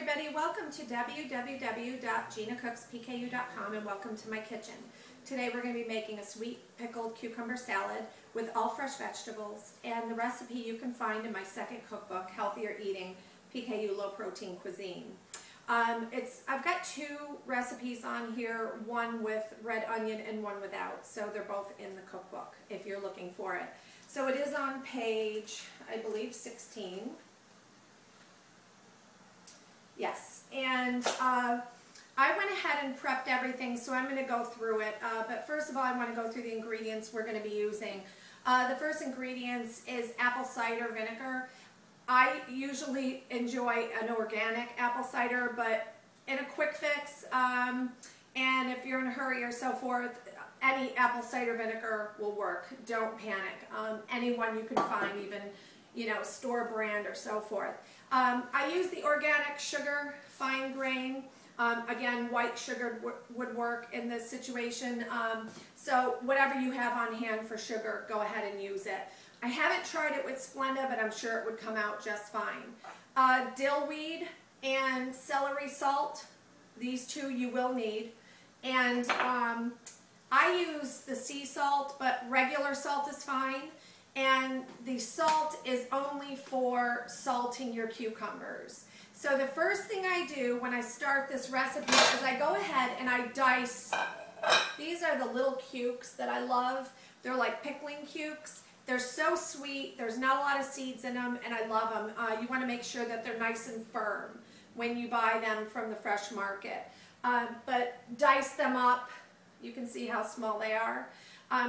everybody, welcome to www.Ginacookspku.com and welcome to my kitchen. Today we're going to be making a sweet pickled cucumber salad with all fresh vegetables, and the recipe you can find in my second cookbook, Healthier Eating, PKU Low Protein Cuisine. I've got two recipes on here, one with red onion and one without, so they're both in the cookbook if you're looking for it. So it is on page, I believe, 16. Yes, and I went ahead and prepped everything, so I'm going to go through it. But first of all, I want to go through the ingredients we're going to be using. The first ingredients is apple cider vinegar. I usually enjoy an organic apple cider, but in a quick fix, and if you're in a hurry or so forth, any apple cider vinegar will work. Don't panic. Any one you can find, even, store brand or so forth. I use the organic sugar, fine grain. Again, white sugar would work in this situation. So whatever you have on hand for sugar, go ahead and use it. I haven't tried it with Splenda, but I'm sure it would come out just fine. Dill weed and celery salt, these two you will need. And I use the sea salt, but regular salt is fine. And the salt is only for salting your cucumbers. So the first thing I do when I start this recipe is I go ahead and I dice. These are the little cukes that I love. They're like pickling cukes. They're so sweet. There's not a lot of seeds in them, and I love them. You want to make sure that they're nice and firm when you buy them from the fresh market. But dice them up. You can see how small they are.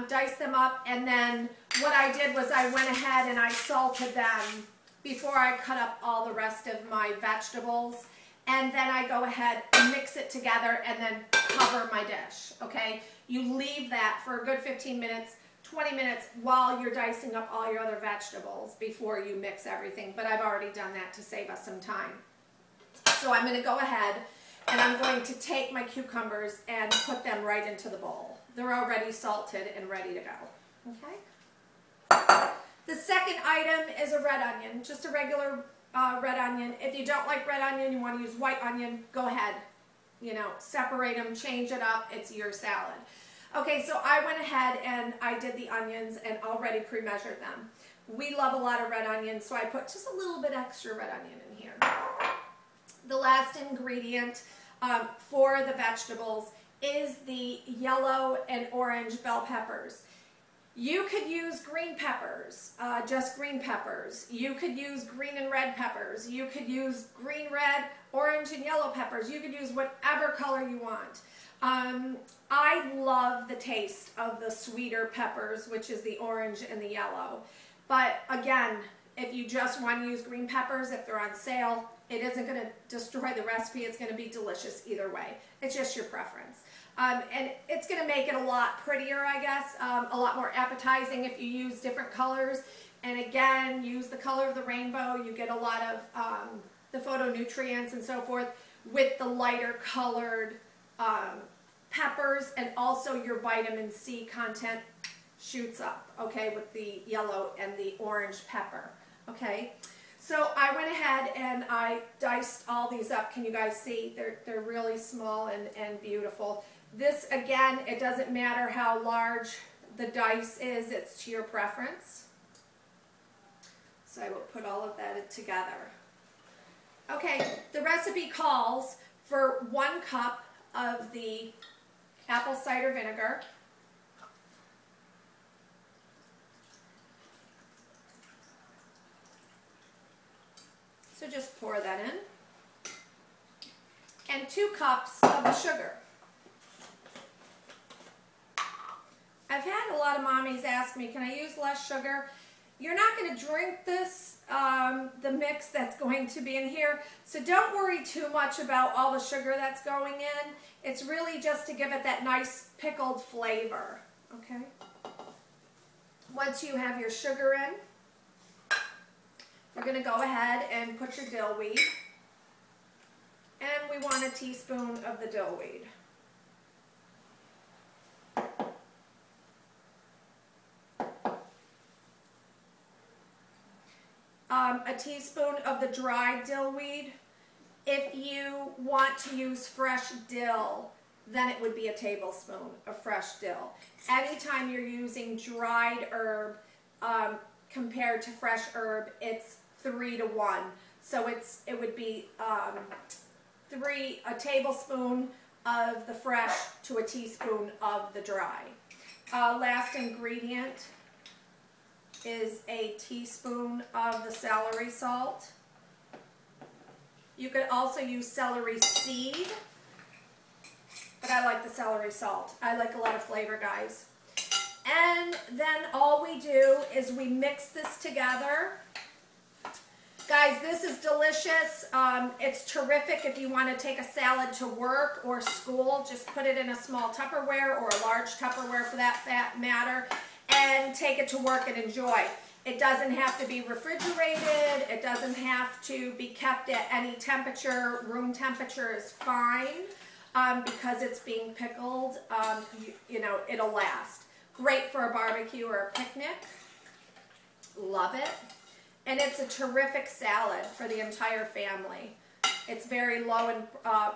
Dice them up, and then what I did was I went ahead and I salted them before I cut up all the rest of my vegetables, and then I go ahead and mix it together and then cover my dish, okay? You leave that for a good 15 minutes, 20 minutes while you're dicing up all your other vegetables before you mix everything, but I've already done that to save us some time. So I'm going to go ahead and I'm going to take my cucumbers and put them right into the bowl. They're already salted and ready to go, okay? The second item is a red onion, just a regular red onion. If you don't like red onion, you want to use white onion, go ahead. Separate them, change it up, it's your salad. Okay, so I went ahead and I did the onions and already pre-measured them. We love a lot of red onions, so I put just a little bit extra red onion in here. The last ingredient for the vegetables is the yellow and orange bell peppers. You could use green peppers, just green peppers. You could use green and red peppers. You could use green, red, orange, and yellow peppers. You could use whatever color you want. I love the taste of the sweeter peppers, which is the orange and the yellow. But again, if you just want to use green peppers, if they're on sale, it isn't going to destroy the recipe. It's going to be delicious either way. It's just your preference. And it's going to make it a lot prettier, I guess, a lot more appetizing if you use different colors. And again, use the color of the rainbow. You get a lot of the phytonutrients and so forth with the lighter colored peppers, and also your vitamin C content shoots up, okay, with the yellow and the orange pepper, okay? So I went ahead and I diced all these up. Can you guys see? They're really small and beautiful. This, again, it doesn't matter how large the dice is, it's to your preference. So I will put all of that together. Okay, the recipe calls for 1 cup of the apple cider vinegar, so just pour that in, and 2 cups of the sugar. I've had a lot of mommies ask me, can I use less sugar? You're not going to drink this, the mix that's going to be in here, so don't worry too much about all the sugar that's going in. It's really just to give it that nice pickled flavor, okay? Once you have your sugar in, you're going to go ahead and put your dill weed, and we want a teaspoon of the dill weed. a teaspoon of the dried dill weed. If you want to use fresh dill, then it would be a tablespoon of fresh dill. Anytime you're using dried herb compared to fresh herb, it's 3 to 1. So it would be a tablespoon of the fresh to a teaspoon of the dry. Last ingredient is a teaspoon of the celery salt. You could also use celery seed, but I like the celery salt. I like a lot of flavor, guys. And then all we do is we mix this together. Guys, this is delicious. It's terrific if you want to take a salad to work or school. Just put it in a small Tupperware or a large Tupperware for that matter, and take it to work and enjoy. It doesn't have to be refrigerated. It doesn't have to be kept at any temperature. Room temperature is fine because it's being pickled. You know, it'll last. Great for a barbecue or a picnic. Love it. And it's a terrific salad for the entire family. It's very low in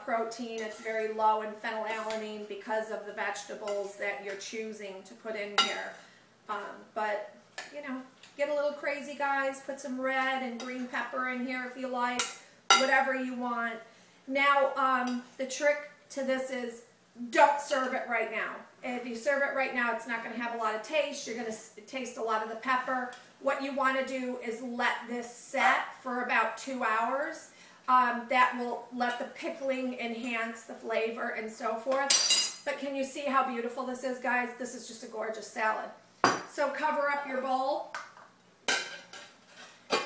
protein. It's very low in phenylalanine because of the vegetables that you're choosing to put in here. But, you know, get a little crazy, guys. Put some red and green pepper in here if you like. Whatever you want. Now, the trick to this is don't serve it right now. If you serve it right now, it's not going to have a lot of taste. You're going to taste a lot of the pepper. What you want to do is let this set for about 2 hours. That will let the pickling enhance the flavor and so forth. But can you see how beautiful this is, guys? This is just a gorgeous salad. So cover up your bowl.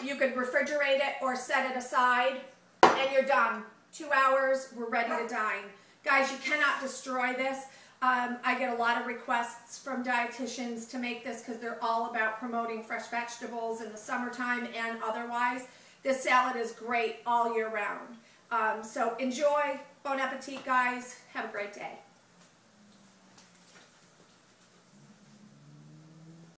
You could refrigerate it or set it aside, and you're done. 2 hours, we're ready to dine. Guys, you cannot destroy this. I get a lot of requests from dietitians to make this because they're all about promoting fresh vegetables in the summertime and otherwise. This salad is great all year round. So enjoy. Bon appetit, guys. Have a great day.